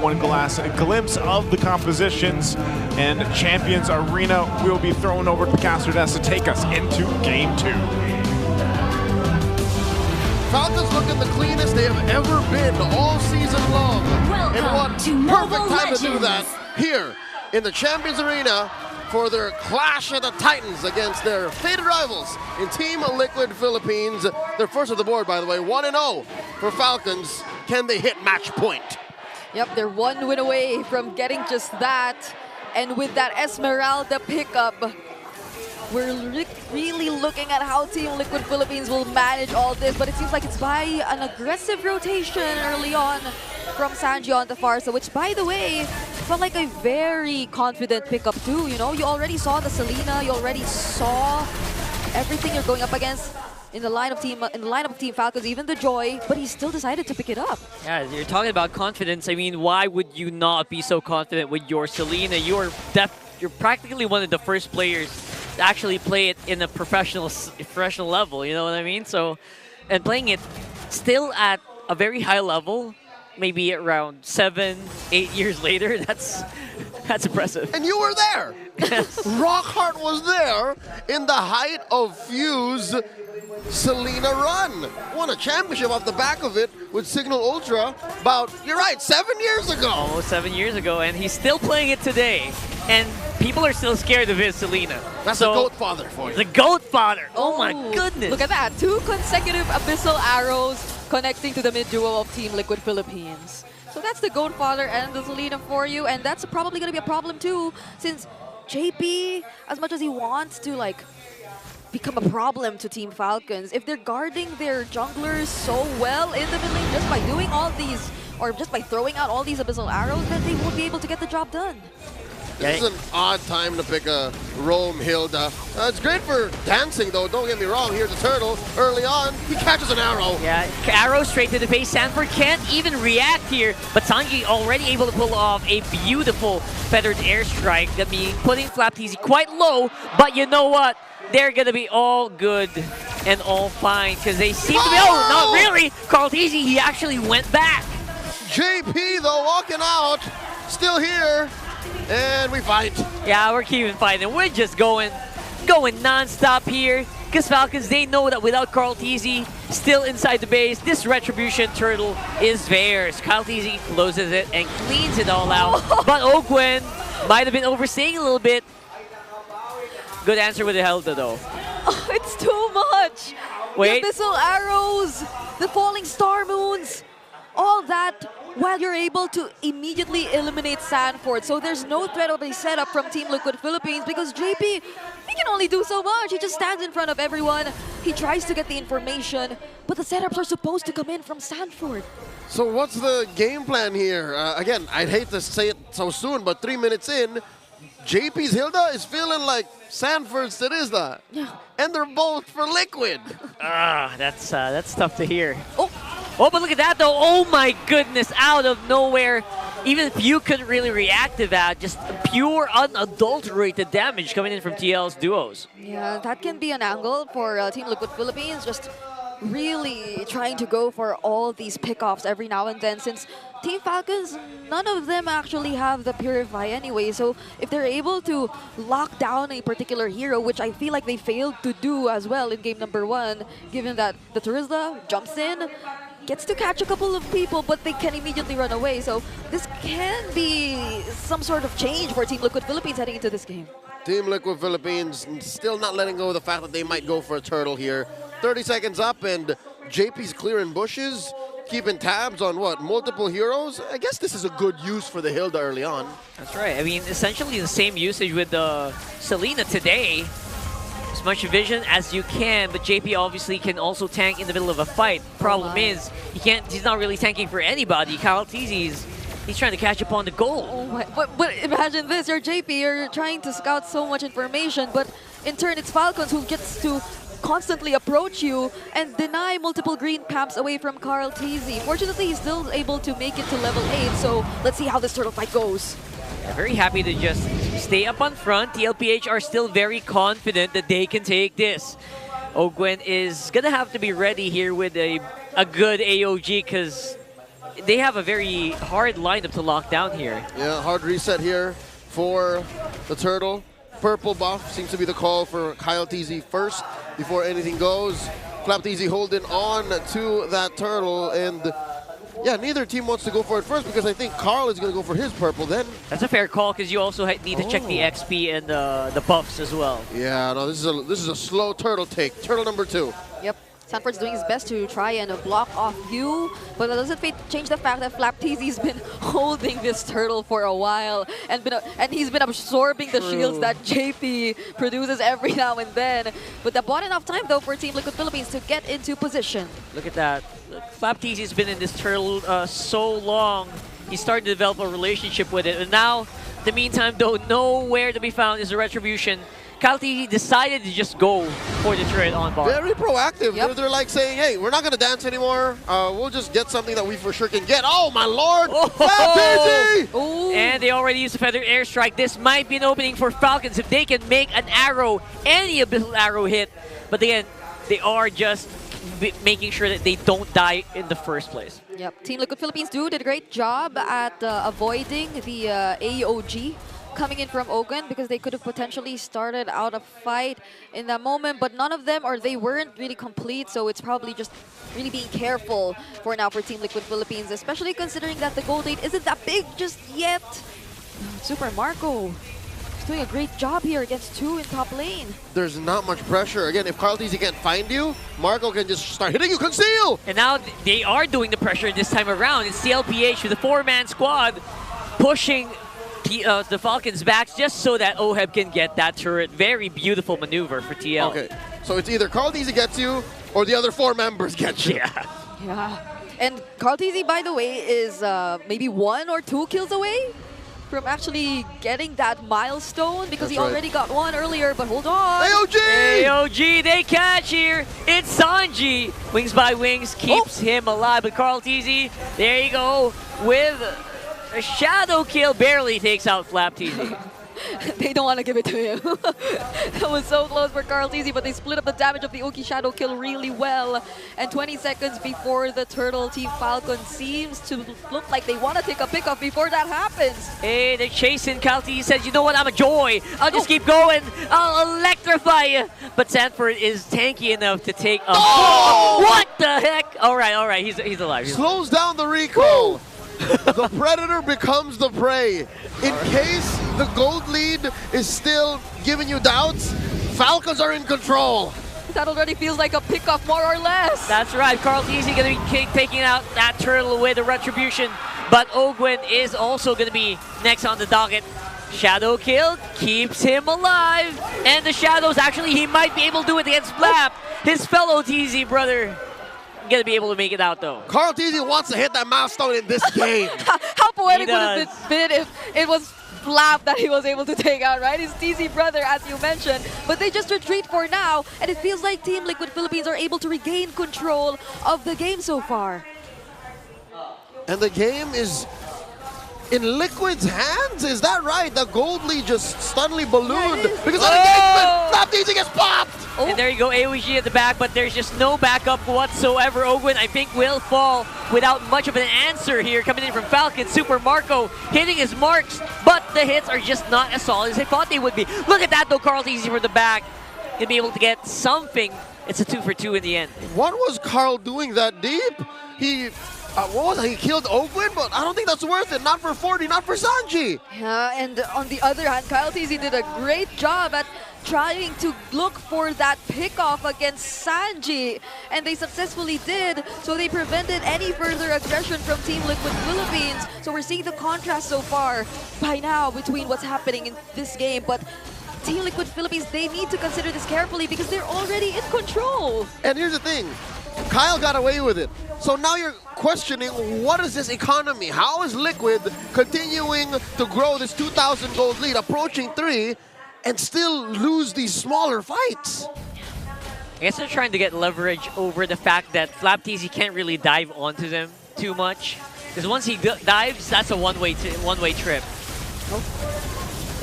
one glimpse of the compositions, and Champions Arena will be thrown over to the caster desk to take us into Game 2. Falcons looking the cleanest they have ever been all season long. And what perfect time to do that here in the Champions Arena for their clash of the Titans against their fated rivals in Team Liquid Philippines. They're first of the board, by the way, 1-0 for Falcons. Can they hit match point? Yep, they're one win away from getting just that. And with that Esmeralda pickup, we're really looking at how Team Liquid Philippines will manage all this, but it seems like it's by an aggressive rotation early on from Sanji on the far side, which, by the way, felt like a very confident pickup too. You know, you already saw the Selena, you already saw everything you're going up against in the lineup of Team Falcons, even the Joy, but he still decided to pick it up. Yeah, you're talking about confidence. I mean, why would you not be so confident with your Selena? You're practically one of the first players to actually play it in a professional level, you know what I mean? So, and playing it still at a very high level, maybe around 7-8 years later, that's impressive. And you were there. Yes. Rockhart was there in the height of Fuse Selena run. Won a championship off the back of it with Signal Ultra about, you're right, 7 years ago. Almost 7 years ago, and he's still playing it today. And people are still scared of his Selena. That's the GOAT father for you. The GOAT father. Oh my goodness. Look at that. 2 consecutive Abyssal Arrows connecting to the mid-duo of Team Liquid Philippines. So that's the GOAT father and the Selena for you. And that's probably going to be a problem too, since JP, as much as he wants to like become a problem to Team Falcons, if they're guarding their junglers so well in the mid lane just by doing all these, or just by throwing out all these Abyssal Arrows, then they won't be able to get the job done. This is an odd time to pick a roam Hilda. It's great for dancing, though. Don't get me wrong. Here's a turtle. Early on, he catches an arrow. Yeah, arrow straight to the face. Sanford can't even react here, but Sanji already able to pull off a beautiful feathered airstrike. That means putting Flapteasy quite low, but you know what? They're going to be all good and all fine because they seem to be... Oh, not really! Carl Teasy, he actually went back. JP, though, walking out. Still here. And we fight. Yeah, we're keeping fighting. We're just going non-stop here. Because Falcons, they know that without Carl Teasy still inside the base, this Retribution Turtle is theirs. Carl Teasy closes it and cleans it all out. But Ogwen might have been overstaying a little bit. Good answer with the Helda, though. Oh, it's too much. Wait. The Abyssal Arrows, the Falling Star Moons, all that, while you're able to immediately eliminate Sanford. So there's no threat of a setup from Team Liquid Philippines because JP, he can only do so much. He just stands in front of everyone. He tries to get the information, but the setups are supposed to come in from Sanford. So what's the game plan here? Again, I'd hate to say it so soon, but 3 minutes in, JP's Hilda is feeling like Sanford's Terizla. Yeah. And they're both for Liquid. That's tough to hear. Oh, but look at that, though. Oh, my goodness. Out of nowhere. Even if you couldn't really react to that, just pure, unadulterated damage coming in from TL's duos. Yeah, that can be an angle for Team Liquid Philippines. Just really trying to go for all these pickoffs every now and then, since Team Falcons, none of them actually have the Purify anyway. So if they're able to lock down a particular hero, which I feel like they failed to do as well in game number 1, given that the Terizla jumps in, gets to catch a couple of people, but they can immediately run away. So this can be some sort of change for Team Liquid Philippines heading into this game. Team Liquid Philippines still not letting go of the fact that they might go for a turtle here. 30 seconds up and JP's clearing bushes, keeping tabs on what, multiple heroes? I guess this is a good use for the Hilda early on. That's right. I mean, essentially the same usage with the Selena today. As much vision as you can, but JP obviously can also tank in the middle of a fight. Problem is, he's not really tanking for anybody. Kyle Teasy's, he's trying to catch up on the goal. Oh my, but imagine this, you're JP, you're trying to scout so much information, but in turn it's Falcons who gets to constantly approach you and deny multiple green pamps away from Carl Teasy. Fortunately, he's still able to make it to level 8, so let's see how this turtle fight goes. Yeah, very happy to just stay up on front. The LPH are still very confident that they can take this. Ogwen is gonna have to be ready here with a good AOG because they have a very hard lineup to lock down here. Yeah, hard reset here for the Turtle. Purple buff seems to be the call for Kyle TZ first before anything goes. Flap TZ holding on to that Turtle, and yeah, neither team wants to go for it first because I think Carl is going to go for his purple then. That's a fair call because you also need to check the XP and the buffs as well. Yeah, no, this is a slow Turtle take. Turtle number 2. Yep. Sanford's doing his best to try and block off you, but that doesn't change the fact that Flap TZ's been holding this Turtle for a while and he's been absorbing the shields that JP produces every now and then. But they bought enough time though for Team Liquid Philippines to get into position. Look at that. Flap TZ's been in this Turtle so long. He started to develop a relationship with it, and now, in the meantime, though, nowhere to be found is a Retribution. Kyle TZ decided to just go for the turret on bar. Very proactive. Yep. They're like saying, hey, we're not going to dance anymore. We'll just get something that we for sure can get. Oh, my lord! Oh. And they already used a Feather Airstrike. This might be an opening for Falcons if they can make an arrow, any Abyssal arrow hit. But again, they are just making sure that they don't die in the first place. Yep. Team Liquid Philippines did a great job at avoiding the AOG coming in from Ogun because they could have potentially started out a fight in that moment, but none of them, or they weren't really complete, so it's probably just really being careful for now for Team Liquid Philippines, especially considering that the gold lead isn't that big just yet. Super Marco is doing a great job here against 2 in top lane. There's not much pressure. Again, if Carl TZ can't find you, Marco can just start hitting you. Conceal! And now they are doing the pressure this time around. It's CLPH with a 4-man squad pushing the Falcons back just so that Oheb can get that turret. Very beautiful maneuver for TL. Okay, so it's either Carl TZ gets you or the other 4 members get you. Yeah. Yeah. And Carl TZ, by the way, is maybe 1 or 2 kills away from actually getting that milestone because he already got 1 earlier, but hold on. AOG! AOG, they catch here. It's Sanji. Wings by Wings keeps him alive, but Carl TZ, there you go, with a shadow kill, barely takes out Flap TZ. They don't want to give it to him. That was so close for Carl TZ, but they split up the damage of the Uki shadow kill really well. And 20 seconds before the Turtle, Team Falcon seems to look like they want to take a pickoff before that happens. Hey, they're chasing. Carl TZ says, you know what, I'm a joy. I'll just keep going. I'll electrify you. But Sanford is tanky enough to take a... Oh! What the heck? All right, he's alive. Slows down the recoil. The predator becomes the prey. In case the gold lead is still giving you doubts, Falcons are in control. That already feels like a pickoff, more or less. That's right. Carl TZ going to be taking out that Turtle with a Retribution. But Ogwin is also going to be next on the docket. Shadow kill keeps him alive. And the Shadows, actually, he might be able to do it against Flap. His fellow TZ brother. Gonna be able to make it out though. Carl TZ wants to hit that milestone in this game. How poetic would it have been if it was Flap that he was able to take out, right? His TZ brother, as you mentioned. But they just retreat for now, and it feels like Team Liquid Philippines are able to regain control of the game so far. And the game is in Liquid's hands? Is that right? The gold lead just suddenly ballooned because of engagement. Flap TZ gets popped! Oh. And there you go, AOG at the back, but there's just no backup whatsoever. Ogwin, I think, will fall without much of an answer here coming in from Falcon. Super Marco hitting his marks, but the hits are just not as solid as they thought they would be. Look at that, though, Carl TZ from the back. Gonna be able to get something. It's a 2 for 2 in the end. What was Carl doing that deep? He... what was it? He killed Ogwin, but I don't think that's worth it. Not for 40, not for Sanji. Yeah, and on the other hand, Kyle TZ did a great job at trying to look for that pickoff against Sanji, and they successfully did, so they prevented any further aggression from Team Liquid Philippines. So we're seeing the contrast so far by now between what's happening in this game, but Team Liquid Philippines, they need to consider this carefully because they're already in control. And here's the thing, Kyle got away with it. So now you're questioning, what is this economy? How is Liquid continuing to grow this 2,000 gold lead, approaching 3, and still lose these smaller fights? I guess they're trying to get leverage over the fact that Flap TZ can't really dive onto them too much. Because once he dives, that's a one-way trip. Oh.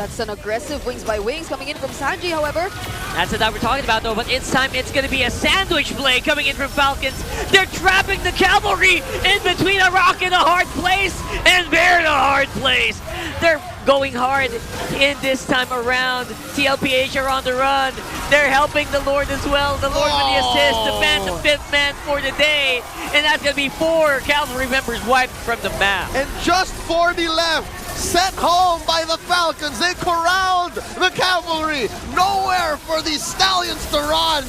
That's an aggressive wings by wings coming in from Sanji, however. That's what we're talking about, though. But it's time. It's going to be a sandwich play coming in from Falcons. They're trapping the cavalry in between a rock and a hard place, and they're in a hard place. They're going hard in this time around. TLPH are on the run. They're helping the Lord as well. The Lord with the assist, the man, the 5th man for the day. And that's going to be 4 cavalry members wiped from the map. And just 40 left. Sent home by the Falcons. They corralled the cavalry. Nowhere for these stallions to run.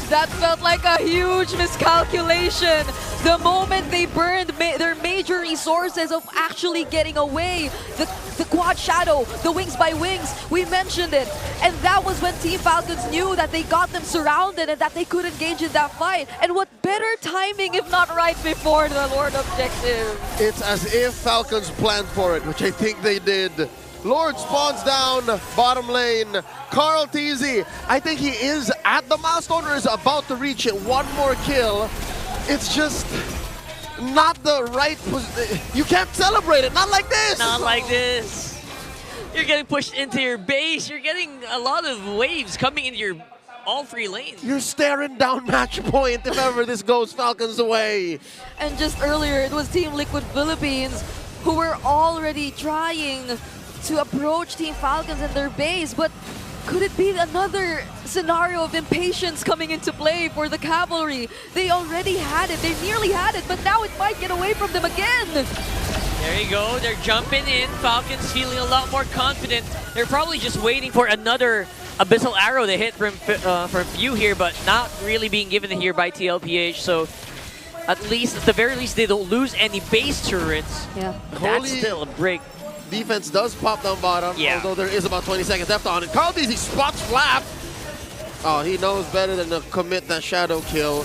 That felt like a huge miscalculation. The moment they burned their major resources of actually getting away. The quad shadow, the wings by wings, we mentioned it. And that was when Team Falcons knew that they got them surrounded and that they could engage in that fight. And what better timing if not right before the Lord objective? It's as if Falcons planned for it, which I think they did. Lord spawns down bottom lane. Carl TZ, I think he is at the milestone or is about to reach it. One more kill. It's just not the right position. You can't celebrate it, not like this. Not like this. You're getting pushed into your base. You're getting a lot of waves coming into your all 3 lanes. You're staring down match point if ever this goes Falcons away. And just earlier, it was Team Liquid Philippines who were already trying to approach Team Falcons in their base, but could it be another scenario of impatience coming into play for the cavalry? They already had it, they nearly had it, but now it might get away from them again. There you go, they're jumping in. Falcons feeling a lot more confident. They're probably just waiting for another Abyssal Arrow to hit from Few here, but not really being given here by TLPH, so at the very least, they don't lose any base turrets. Yeah. That's still a break. Defense does pop down bottom, although there is about 20 seconds left on it. Carl DZ spots Flap. Oh, he knows better than to commit that shadow kill.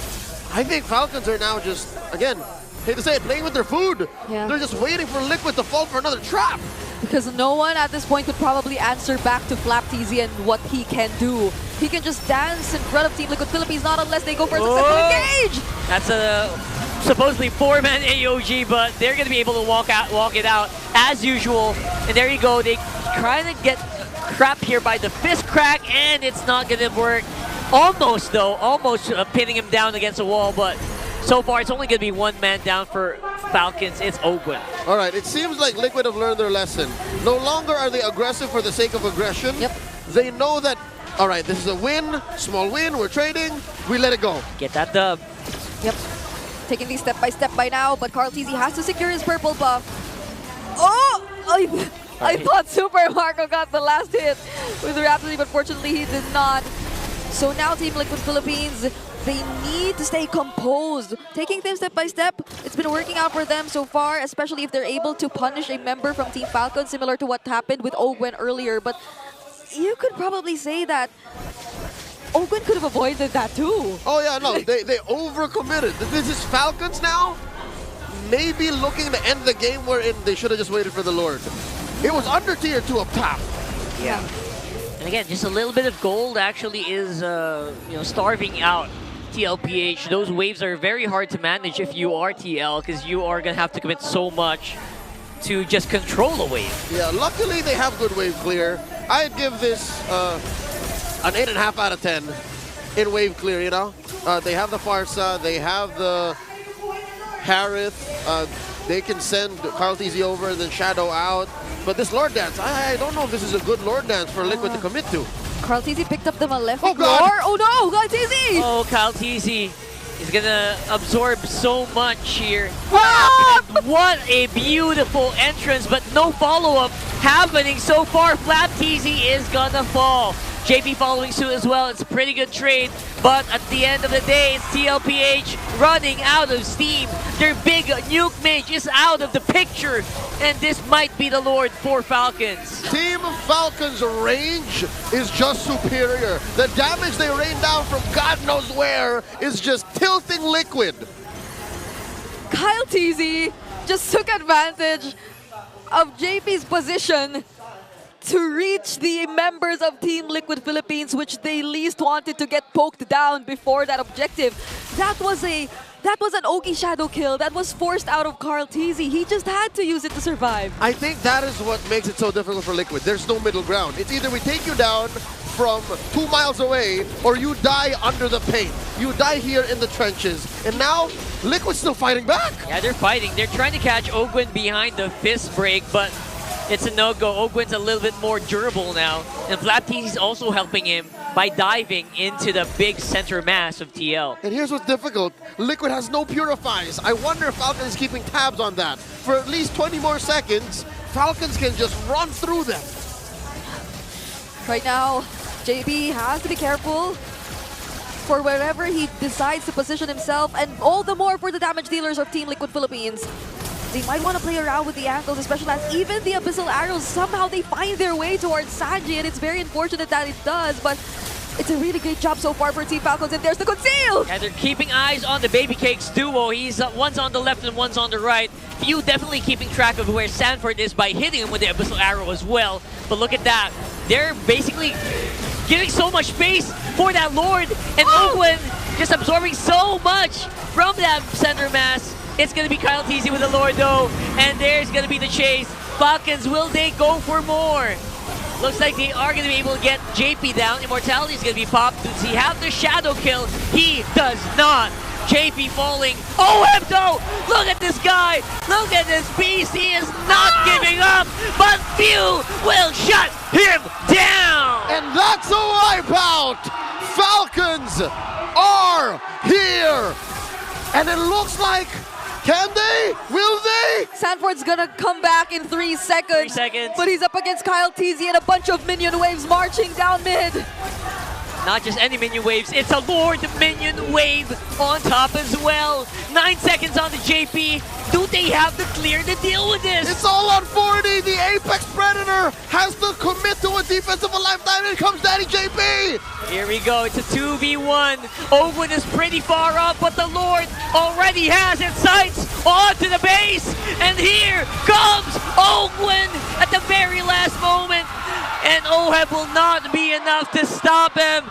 I think Falcons are now just, again, hate to say it, playing with their food. Yeah. They're just waiting for Liquid to fall for another trap. Because no one at this point could probably answer back to Flap TZ and what he can do. He can just dance in front of Team Liquid Philippines, not unless they go for a successful engage. That's a supposedly 4-man AOG, but they're going to be able to walk it out as usual. And there you go. They trying to get trapped here by the fist crack, and it's not going to work. Almost, though. Almost pinning him down against the wall, but so far it's only going to be 1 man down for Falcons. It's Ogwen. All right, it seems like Liquid have learned their lesson. No longer are they aggressive for the sake of aggression. Yep. They know that, all right, this is a win, small win, we're trading, we let it go. Get that dub. Yep. Taking these step by step by now, but Carl TZ has to secure his purple buff. Oh! I thought Super Marco got the last hit with Rhapsody, but fortunately he did not. So now Team Liquid Philippines, they need to stay composed. Taking things step by step, it's been working out for them so far, especially if they're able to punish a member from Team Falcon, similar to what happened with Ogwen earlier. But you could probably say that Ogwen could have avoided that too. Oh yeah, no, they overcommitted. This is Falcons now, maybe looking to end the game wherein they should have just waited for the Lord. It was under tier 2 up top. Yeah. And again, just a little bit of gold actually is starving out TLPH. Those waves are very hard to manage if you are TL, because you are going to have to commit so much to just control a wave. Yeah, luckily they have good wave clear. I'd give this an 8.5 out of 10 in wave clear, you know? They have the Farsa, they have the Harith, they can send Carl TZ over and then Shadow out. But this Lord Dance, I don't know if this is a good Lord Dance for Liquid to commit to. Carl TZ picked up the Malefic God. Roar. Oh no, Carl TZ! Oh, Kyle TZ is going to absorb so much here. What a beautiful entrance, but no follow-up happening so far. Flap TZ is going to fall. JP following suit as well. It's a pretty good trade, but at the end of the day, it's TLPH running out of steam. Their big nuke mage is out of the picture, and this might be the Lord for Falcons. Team Falcons' range is just superior. The damage they rain down from God knows where is just tilting Liquid. Kyle TZ just took advantage of JP's position to reach the members of Team Liquid Philippines, which they least wanted to get poked down before that objective. That That was an Ogi shadow kill that was forced out of Carl Teasy. He just had to use it to survive. I think that is what makes it so difficult for Liquid. There's no middle ground. It's either we take you down from 2 miles away or you die under the paint. You die here in the trenches. And now, Liquid's still fighting back. Yeah, they're fighting. They're trying to catch Ogwin behind the fist break, but it's a no-go. Ogwin's a little bit more durable now. And Flapteasy's also helping him by diving into the big center mass of TL. And here's what's difficult. Liquid has no purifies. I wonder if Falcon is keeping tabs on that. For at least 20 more seconds, Falcons can just run through them. Right now, JB has to be careful for wherever he decides to position himself, and all the more for the damage dealers of Team Liquid Philippines. They might want to play around with the angles, especially as even the Abyssal Arrows, somehow they find their way towards Sanji, and it's very unfortunate that it does, but it's a really great job so far for Team Falcons, and there's the conceal! And they're keeping eyes on the Baby Cakes duo. He's one's on the left and one's on the right. Few definitely keeping track of where Sanford is by hitting him with the Abyssal Arrow as well. But look at that. They're basically giving so much space for that Lord, and Ogwin just absorbing so much from that center mass. It's going to be Kyle Teasy with the Lord though, and there's going to be the chase. Falcons, will they go for more? Looks like they are going to be able to get JP down. Immortality is going to be popped. Does he have the shadow kill? He does not. JP falling. Oh, Hepto! Look at this guy! Look at this beast! He is not giving up, but few will shut him down! And that's a wipeout! Falcons are here! And it looks like, can they? Will they? Sanford's gonna come back in 3 seconds. 3 seconds. But he's up against Kyle Teasy and a bunch of minion waves marching down mid. Not just any minion waves, it's a Lord minion wave on top as well. 9 seconds on the JP. Do they have to clear to deal with this? It's all on 40. The Apex Predator has to commit to a defensive lifetime. Here comes Daddy JP. Here we go. It's a 2v1. Ogwin is pretty far up, but the Lord already has its sights onto the base. And here comes Ogwin at the very last moment. And Oheb will not be enough to stop him.